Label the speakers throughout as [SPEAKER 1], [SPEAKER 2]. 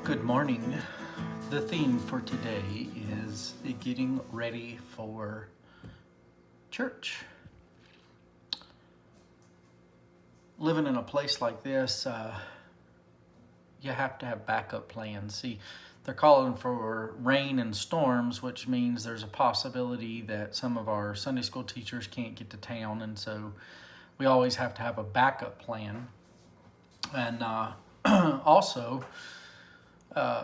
[SPEAKER 1] Good morning. The theme for today is getting ready for church. Living in a place like this, you have to have backup plans. See, they're calling for rain and storms, which means there's a possibility that some of our Sunday school teachers can't get to town, and so we always have to have a backup plan. And also,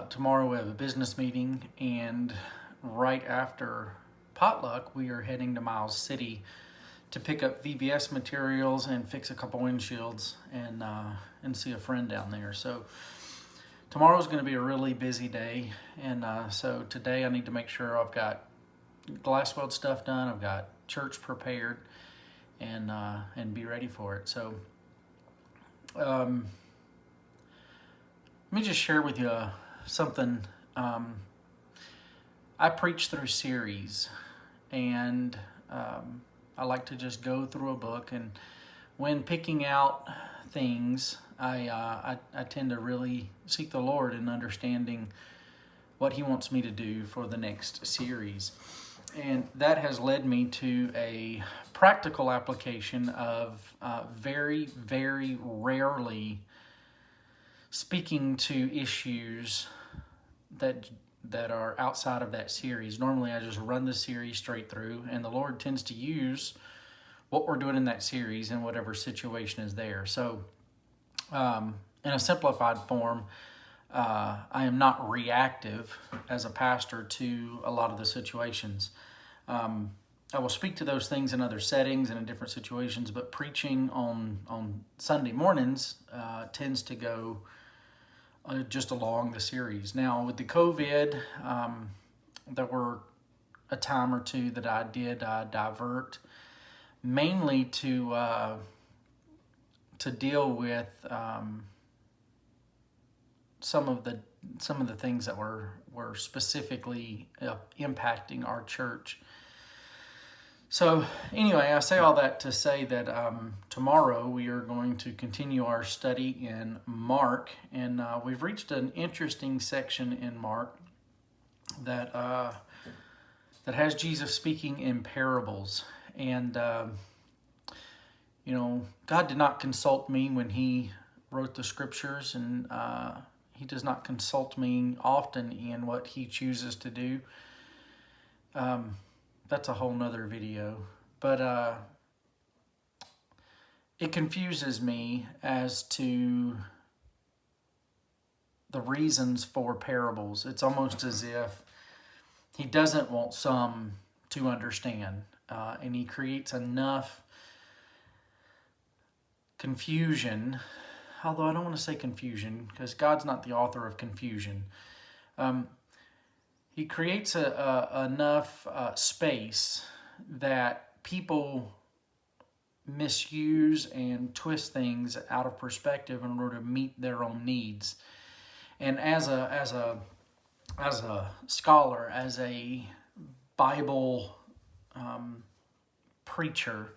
[SPEAKER 1] tomorrow we have a business meeting, and right after potluck, we are heading to Miles City to pick up VBS materials and fix a couple windshields and see a friend down there. So tomorrow's going to be a really busy day, and so today I need to make sure I've got glass weld stuff done, I've got church prepared, and be ready for it. So let me just share with you something. I preach through series, and I like to just go through a book, and when picking out things, I tend to really seek the Lord in understanding what He wants me to do for the next series. And that has led me to a practical application of very, very rarely speaking to issues that are outside of that series. Normally I just run the series straight through, and the Lord tends to use what we're doing in that series in whatever situation is there. So in a simplified form, I am not reactive as a pastor to a lot of the situations. I will speak to those things in other settings and in different situations, but preaching on Sunday mornings tends to go just along the series. Now, with the COVID, there were a time or two that I did divert, mainly to deal with some of the things that were specifically impacting our church. So anyway, I say all that to say that tomorrow we are going to continue our study in Mark, and we've reached an interesting section in Mark that has Jesus speaking in parables. And God did not consult me when He wrote the scriptures, and He does not consult me often in what He chooses to do. That's a whole nother video, but it confuses me as to the reasons for parables. It's almost as if He doesn't want some to understand, and He creates enough confusion, although I don't want to say confusion because God's not the author of confusion. He creates enough space that people misuse and twist things out of perspective in order to meet their own needs. And as a scholar, as a Bible preacher,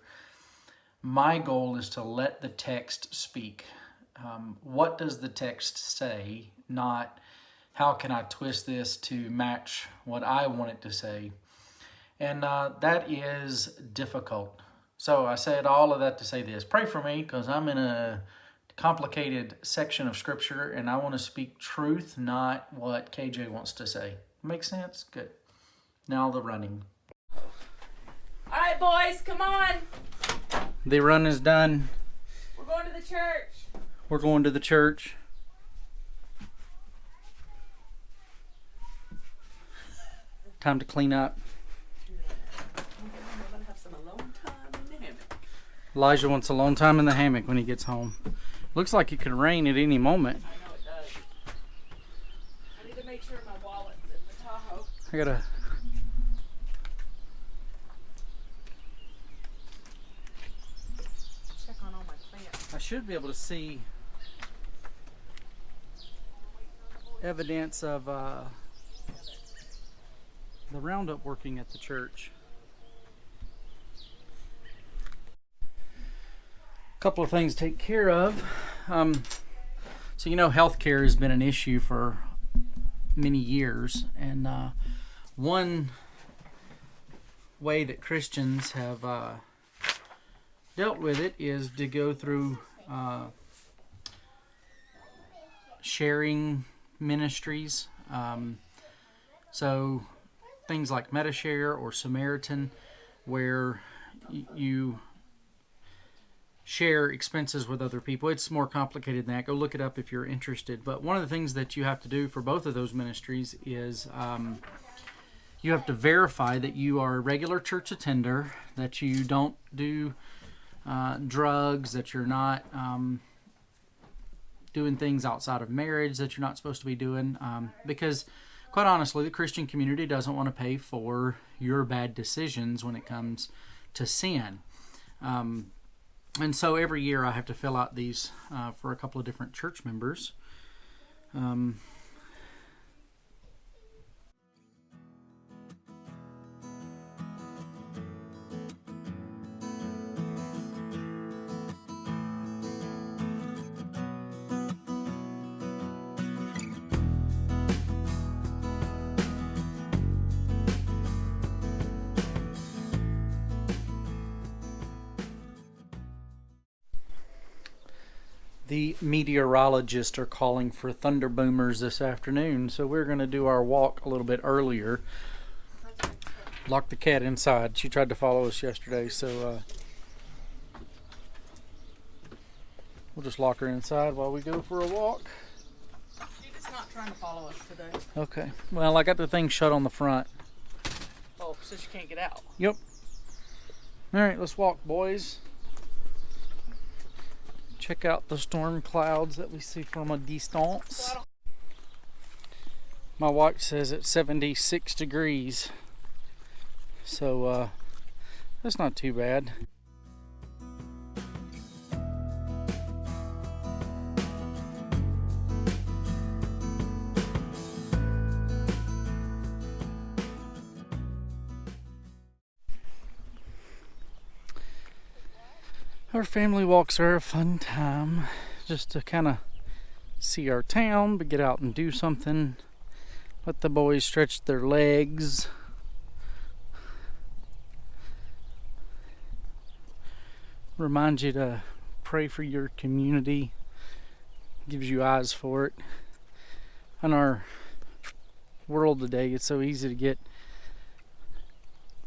[SPEAKER 1] my goal is to let the text speak. What does the text say? Not how can I twist this to match what I want it to say? And that is difficult. So I said all of that to say this. Pray for me, because I'm in a complicated section of Scripture, and I want to speak truth, not what KJ wants to say. Make sense? Good. Now the running.
[SPEAKER 2] All right, boys, come on.
[SPEAKER 1] The run is done.
[SPEAKER 2] We're going to the church.
[SPEAKER 1] We're going to the church. Time to clean up.
[SPEAKER 2] We're going to have some alone time in the hammock.
[SPEAKER 1] Elijah wants a long time in the hammock when he gets home. Looks like it could rain at any moment.
[SPEAKER 2] I know it does. I need to make sure my wallet's in the Tahoe.
[SPEAKER 1] I gotta...
[SPEAKER 2] Check on all my plants.
[SPEAKER 1] I should be able to see evidence of the Roundup working at the church. A couple of things to take care of. So healthcare has been an issue for many years. And one way that Christians have dealt with it is to go through sharing ministries. So things like MetaShare or Samaritan, where you share expenses with other people. It's more complicated than that. Go look it up if you're interested. But one of the things that you have to do for both of those ministries is you have to verify that you are a regular church attender, that you don't do drugs, that you're not doing things outside of marriage that you're not supposed to be doing, because quite honestly, the Christian community doesn't want to pay for your bad decisions when it comes to sin. And so every year I have to fill out these for a couple of different church members. The meteorologists are calling for thunder boomers this afternoon, so we're going to do our walk a little bit earlier. Lock the cat inside. She tried to follow us yesterday, so we'll just lock her inside while we go for a walk.
[SPEAKER 2] She's not trying to follow us today.
[SPEAKER 1] Okay. Well, I got the thing shut on the front.
[SPEAKER 2] Oh, so she can't get out.
[SPEAKER 1] Yep. All right, let's walk, boys. Check out the storm clouds that we see from a distance. My watch says it's 76 degrees, so that's not too bad. Our family walks are a fun time, just to kind of see our town, but get out and do something. Let the boys stretch their legs. Remind you to pray for your community. Gives you eyes for it. In our world today, it's so easy to get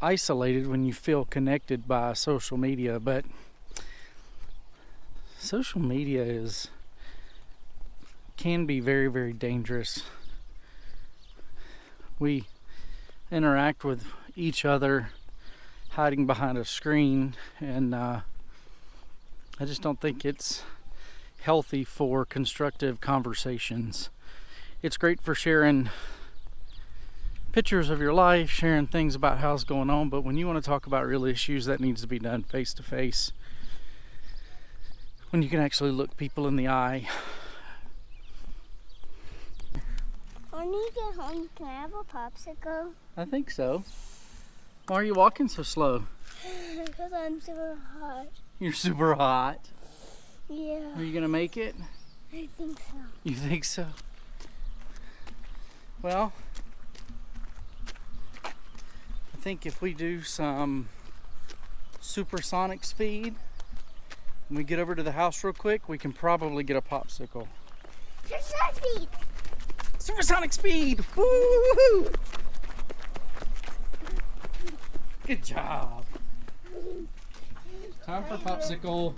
[SPEAKER 1] isolated when you feel connected by social media, but social media can be very, very dangerous. We interact with each other hiding behind a screen, and I just don't think it's healthy for constructive conversations. It's great for sharing pictures of your life, sharing things about how's going on, but when you want to talk about real issues, that needs to be done face to face, when you can actually look people in the eye.
[SPEAKER 3] When you get home, can I have a popsicle?
[SPEAKER 1] I think so. Why are you walking so slow?
[SPEAKER 3] Because I'm super hot.
[SPEAKER 1] You're super hot.
[SPEAKER 3] Yeah.
[SPEAKER 1] Are you gonna make it?
[SPEAKER 3] I think so.
[SPEAKER 1] You think so? Well, I think if we do some supersonic speed and we get over to the house real quick, we can probably get a popsicle.
[SPEAKER 3] Supersonic speed!
[SPEAKER 1] Supersonic speed! Woo! Good job. Time for popsicle.